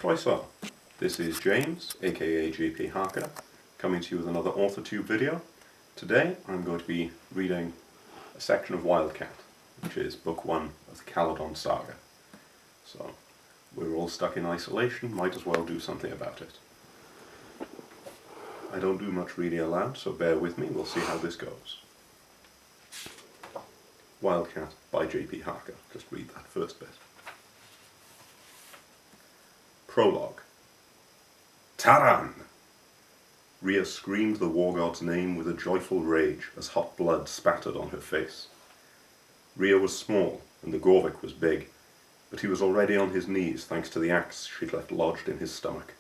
Croeso, this is James, aka JP Harker, coming to you with another AuthorTube video. Today I'm going to be reading a section of Wildcat, which is book 1 of the Caledon Saga. So, we're all stuck in isolation, might as well do something about it. I don't do much reading aloud, so bear with me, we'll see how this goes. Wildcat by JP Harker, just read that first bit. Prologue. Taran! Rhea screamed the war god's name with a joyful rage as hot blood spattered on her face. Rhea was small and the Gorvik was big, but he was already on his knees thanks to the axe she'd left lodged in his stomach.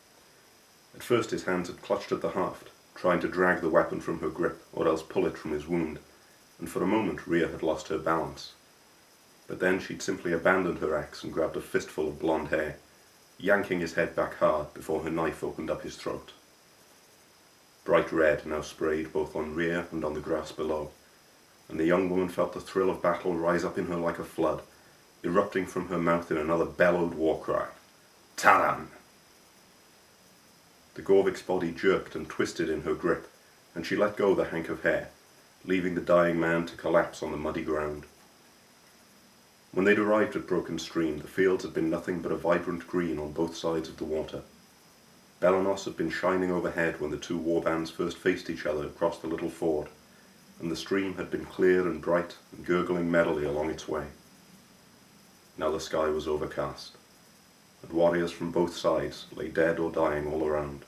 At first his hands had clutched at the haft, trying to drag the weapon from her grip or else pull it from his wound, and for a moment Rhea had lost her balance. But then she'd simply abandoned her axe and grabbed a fistful of blonde hair, yanking his head back hard before her knife opened up his throat. Bright red now sprayed both on Rhea and on the grass below, and the young woman felt the thrill of battle rise up in her like a flood, erupting from her mouth in another bellowed war cry. Taran! The Gorvik's body jerked and twisted in her grip, and she let go the hank of hair, leaving the dying man to collapse on the muddy ground. When they'd arrived at Broken Stream, the fields had been nothing but a vibrant green on both sides of the water. Belanos had been shining overhead when the two warbands first faced each other across the little ford, and the stream had been clear and bright and gurgling merrily along its way. Now the sky was overcast, and warriors from both sides lay dead or dying all around.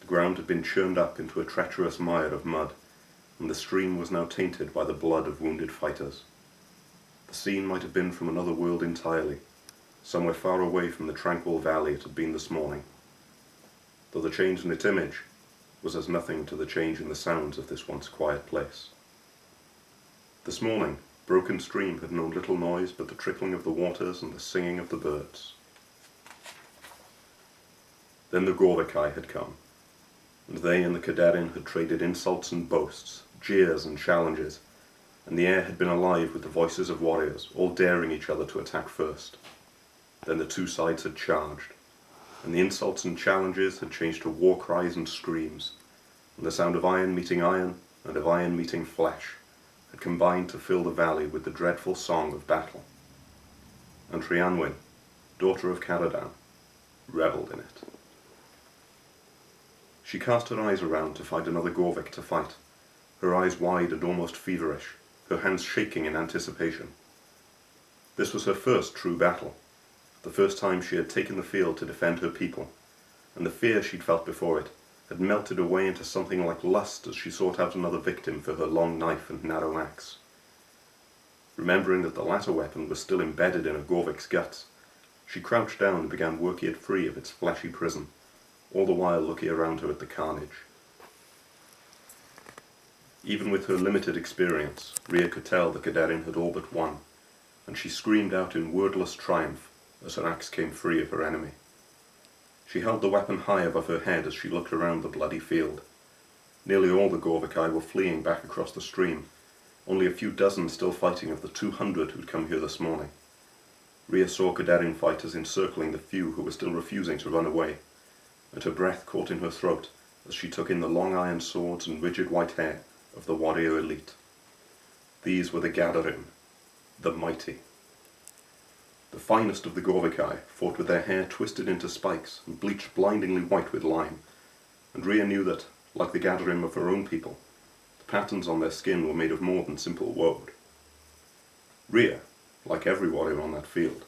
The ground had been churned up into a treacherous mire of mud, and the stream was now tainted by the blood of wounded fighters. The scene might have been from another world entirely, somewhere far away from the tranquil valley it had been this morning, though the change in its image was as nothing to the change in the sounds of this once quiet place. This morning, Broken Stream had known little noise but the trickling of the waters and the singing of the birds. Then the Gorvikai had come, and they and the Caledon had traded insults and boasts, jeers and challenges, and the air had been alive with the voices of warriors, all daring each other to attack first. Then the two sides had charged, and the insults and challenges had changed to war cries and screams, and the sound of iron meeting iron, and of iron meeting flesh, had combined to fill the valley with the dreadful song of battle. And Rhianwen, daughter of Caledon, revelled in it. She cast her eyes around to find another Gorvik to fight, her eyes wide and almost feverish, her hands shaking in anticipation. This was her first true battle, the first time she had taken the field to defend her people, and the fear she'd felt before it had melted away into something like lust as she sought out another victim for her long knife and narrow axe. Remembering that the latter weapon was still embedded in a Gorvik's guts, she crouched down and began working it free of its fleshy prison, all the while looking around her at the carnage. Even with her limited experience, Rhea could tell the Caledon had all but won, and she screamed out in wordless triumph as her axe came free of her enemy. She held the weapon high above her head as she looked around the bloody field. Nearly all the Gorvikai were fleeing back across the stream, only a few dozen still fighting of the 200 who'd come here this morning. Rhea saw Caledon fighters encircling the few who were still refusing to run away, and her breath caught in her throat as she took in the long iron swords and rigid white hair of the warrior elite. These were the Gatherim, the mighty. The finest of the Gorvikai fought with their hair twisted into spikes and bleached blindingly white with lime, and Rhea knew that, like the Gatherim of her own people, the patterns on their skin were made of more than simple woad. Rhea, like every warrior on that field,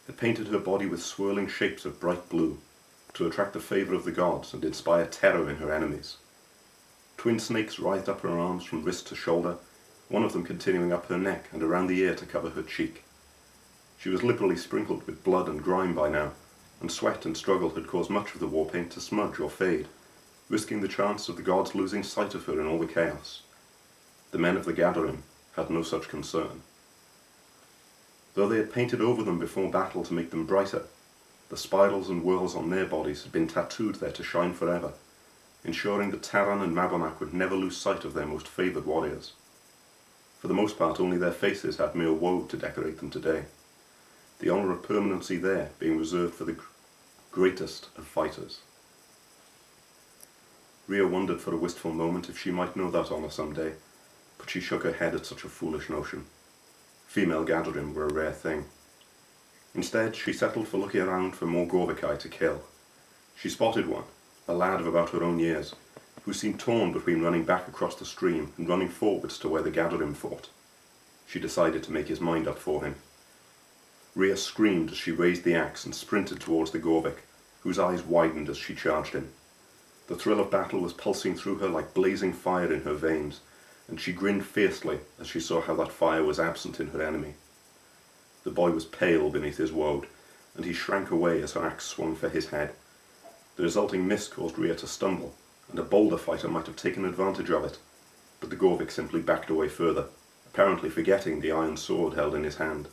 had painted her body with swirling shapes of bright blue to attract the favour of the gods and inspire terror in her enemies. Twin snakes writhed up her arms from wrist to shoulder, one of them continuing up her neck and around the ear to cover her cheek. She was liberally sprinkled with blood and grime by now, and sweat and struggle had caused much of the war paint to smudge or fade, risking the chance of the gods losing sight of her in all the chaos. The men of the Gatherim had no such concern. Though they had painted over them before battle to make them brighter, the spirals and whorls on their bodies had been tattooed there to shine forever, ensuring that Taran and Mabonak would never lose sight of their most favoured warriors. For the most part, only their faces had mere woad to decorate them today, the honour of permanency there being reserved for the greatest of fighters. Rhea wondered for a wistful moment if she might know that honour some day, but she shook her head at such a foolish notion. Female Gadarim were a rare thing. Instead, she settled for looking around for more Gorvikai to kill. She spotted one, a lad of about her own years, who seemed torn between running back across the stream and running forwards to where the Gadarim fought. She decided to make his mind up for him. Rhea screamed as she raised the axe and sprinted towards the Gorvik, whose eyes widened as she charged him. The thrill of battle was pulsing through her like blazing fire in her veins, and she grinned fiercely as she saw how that fire was absent in her enemy. The boy was pale beneath his woad, and he shrank away as her axe swung for his head. The resulting miss caused Rhea to stumble, and a bolder fighter might have taken advantage of it, but the Gorvik simply backed away further, apparently forgetting the iron sword held in his hand.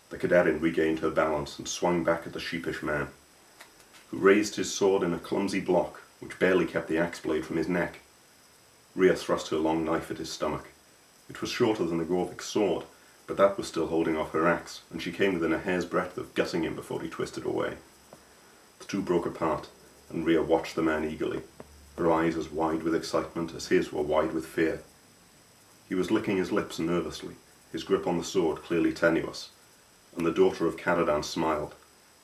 The Caledon regained her balance and swung back at the sheepish man, who raised his sword in a clumsy block which barely kept the axe blade from his neck. Rhea thrust her long knife at his stomach. It was shorter than the Gorvik's sword, but that was still holding off her axe, and she came within a hair's breadth of gutting him before he twisted away. The two broke apart, and Rhea watched the man eagerly, her eyes as wide with excitement as his were wide with fear. He was licking his lips nervously, his grip on the sword clearly tenuous, and the daughter of Caledon smiled,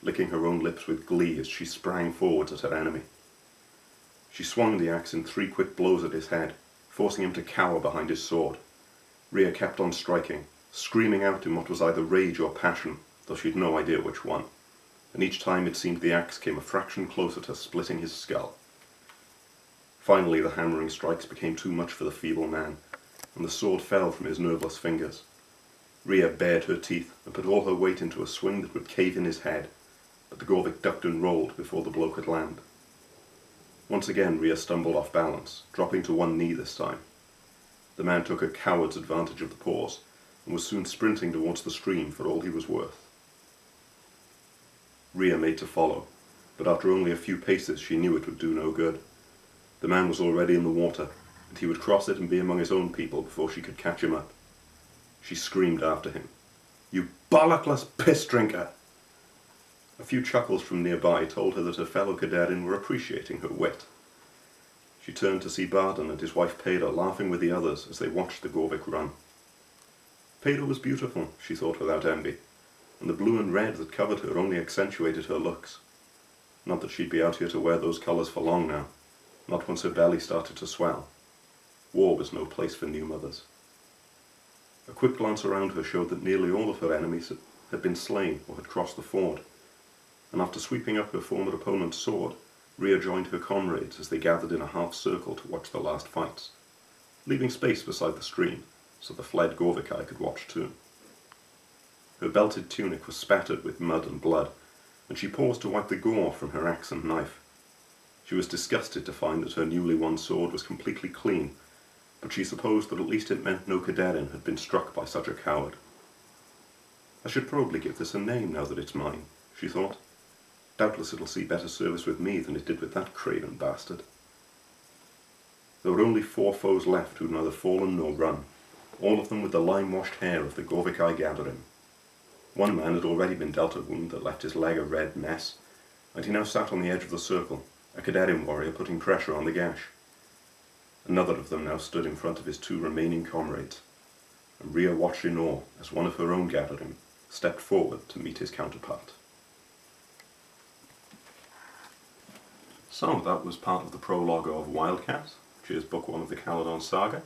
licking her own lips with glee as she sprang forwards at her enemy. She swung the axe in 3 quick blows at his head, forcing him to cower behind his sword. Rhea kept on striking, screaming out in what was either rage or passion, though she had no idea which one, and each time it seemed the axe came a fraction closer to splitting his skull. Finally the hammering strikes became too much for the feeble man, and the sword fell from his nerveless fingers. Rhea bared her teeth and put all her weight into a swing that would cave in his head, but the Gorvik ducked and rolled before the blow could land. Once again Rhea stumbled off balance, dropping to one knee this time. The man took a coward's advantage of the pause, and was soon sprinting towards the stream for all he was worth. Rhea made to follow, but after only a few paces she knew it would do no good. The man was already in the water, and he would cross it and be among his own people before she could catch him up. She screamed after him, "You bollockless piss-drinker!" A few chuckles from nearby told her that her fellow Caledon were appreciating her wit. She turned to see Barden and his wife Peda laughing with the others as they watched the Gorvik run. Peda was beautiful, she thought without envy, and the blue and red that covered her only accentuated her looks. Not that she'd be out here to wear those colours for long now, not once her belly started to swell. War was no place for new mothers. A quick glance around her showed that nearly all of her enemies had been slain or had crossed the ford, and after sweeping up her former opponent's sword, Rhea joined her comrades as they gathered in a half circle to watch the last fights, leaving space beside the stream so the fled Gorvikai could watch too. Her belted tunic was spattered with mud and blood, and she paused to wipe the gore from her axe and knife. She was disgusted to find that her newly won sword was completely clean, but she supposed that at least it meant no Caledon had been struck by such a coward. I should probably give this a name now that it's mine, she thought. Doubtless it'll see better service with me than it did with that craven bastard. There were only 4 foes left who'd neither fallen nor run, all of them with the lime-washed hair of the Gorvikai Gadarim. One man had already been dealt a wound that left his leg a red mess, and he now sat on the edge of the circle, a Caledon warrior putting pressure on the gash. Another of them now stood in front of his 2 remaining comrades, and Rhea watched in awe as one of her own Gadarim stepped forward to meet his counterpart. So that was part of the prologue of Wildcat, which is book 1 of the Caledon Saga.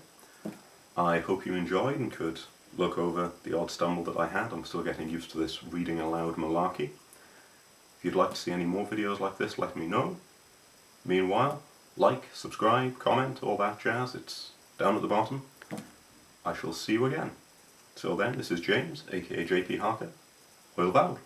I hope you enjoyed and could look over the odd stumble that I had. I'm still getting used to this reading aloud malarkey. If you'd like to see any more videos like this, let me know. Meanwhile, like, subscribe, comment, all that jazz, it's down at the bottom. I shall see you again. Till then, this is James, aka JP Harker. Wildcat.